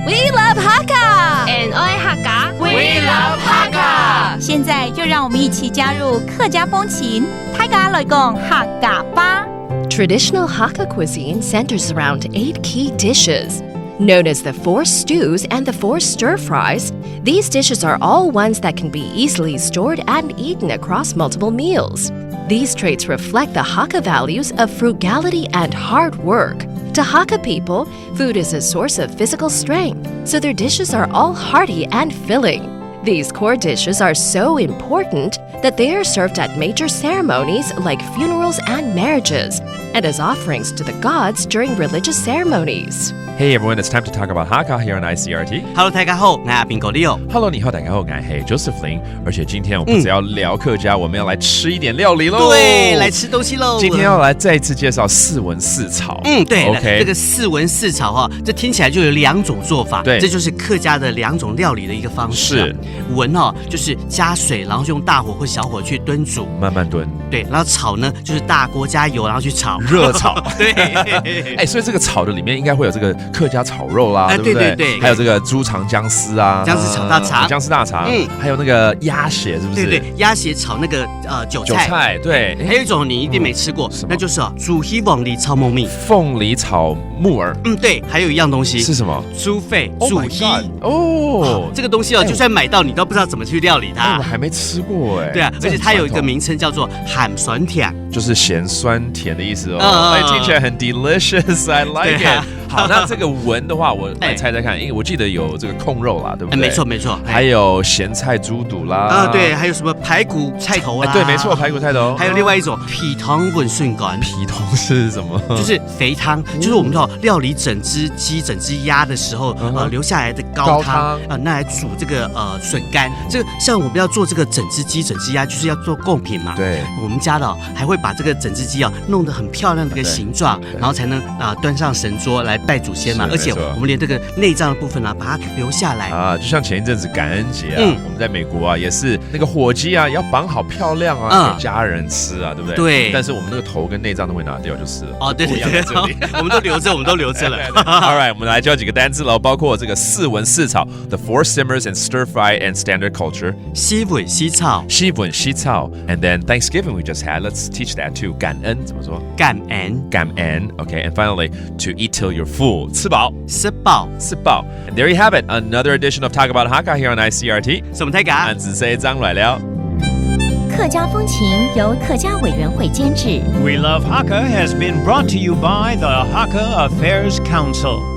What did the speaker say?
We love Hakka and I Hakka. We love Hakka。现在就让我们一起加入客家风情，大家来讲客家吧。Traditional Hakka cuisine centers around 8 key dishes. Known as the 4 stews and the 4 stir-fries, these dishes are all ones that can be easily stored and eaten across multiple meals. These traits reflect the Hakka values of frugality and hard work. To Hakka people, food is a source of physical strength, so their dishes are all hearty and filling. These core dishes are so important that they are served at major ceremonies like funerals and marriages, and as offerings to the gods during religious ceremonies. Hey everyone, it's time to talk about Hakka here on ICRT. Hello， 大家好，我是bingo Leo。Hello， 你好，大家好，我是 Josephine。而且今天我们不只要聊客家，我们要来吃一点料理喽。对，来吃东西喽。今天要来再一次介绍四文四炒。对 ，OK， 这个四文四炒哈，这听起来就有2种做法。对，这就是客家的2种料理的一个方式。是，文就是加水，然后用大火或小火去炖煮，慢慢炖。对，然后炒呢就是大锅加油，然后去炒，热炒。对，所以这个炒的里面应该会有这个客家炒肉啦，对不对？对，还有这个猪肠姜丝啊，姜丝炒大肠，姜丝大肠，还有那个鸭血，是不是？对，鸭血炒那个韭菜，对。还有一种你一定没吃过，那就是猪希凤梨炒凤蜜，凤梨炒木耳。对，还有一样东西是什么？猪肺，猪希。这个东西就算买到你都不知道怎么去料理它。我还没吃过哎。对啊，而且它有一个名称叫做鹹酸甜，就是咸酸甜的意思哦。听起来很 delicious，I like it。好，那这个文的话，我来猜猜看，因为我记得有这个控肉啦，对不对？没错。还有咸菜猪肚啦，对，还有什么排骨菜头啦？对，没错，排骨菜头。还有另外一种皮汤滚顺干。皮汤是什么？就是肥汤，就是我们料理整只鸡、整只鸭的时候，留下来的高汤那来煮这个笋干。这个像我们要做这个整只鸡、整只鸭，就是要做贡品嘛。对，我们家的还会把这个整只鸡弄得很漂亮的一个形状，然后才能端上神桌来拜祖先嘛。而且我们连这个内脏的部分把它留下来啊。就像前一阵子感恩节我们在美国也是那个火鸡要绑好漂亮给家人吃对不对？对。但是我们那个头跟内脏都会拿掉就是了。对，我们都留着了。All right， 我们来教几个单字了，包括这个四文四炒 ，the 4 simmers and stir fry and standard culture。西文西炒 ，and then Thanksgiving we just had. Let's teach that too. 感恩怎么说？感恩。Okay, and finally to eat till you're full. 吃饱。And there you have it, another edition of Talk About Hakka here on ICRT. 什么太嘎？俺只say张来了。客家风情由客家委员会监制。We Love Hakka has been brought to you by the Hakka Affairs Council.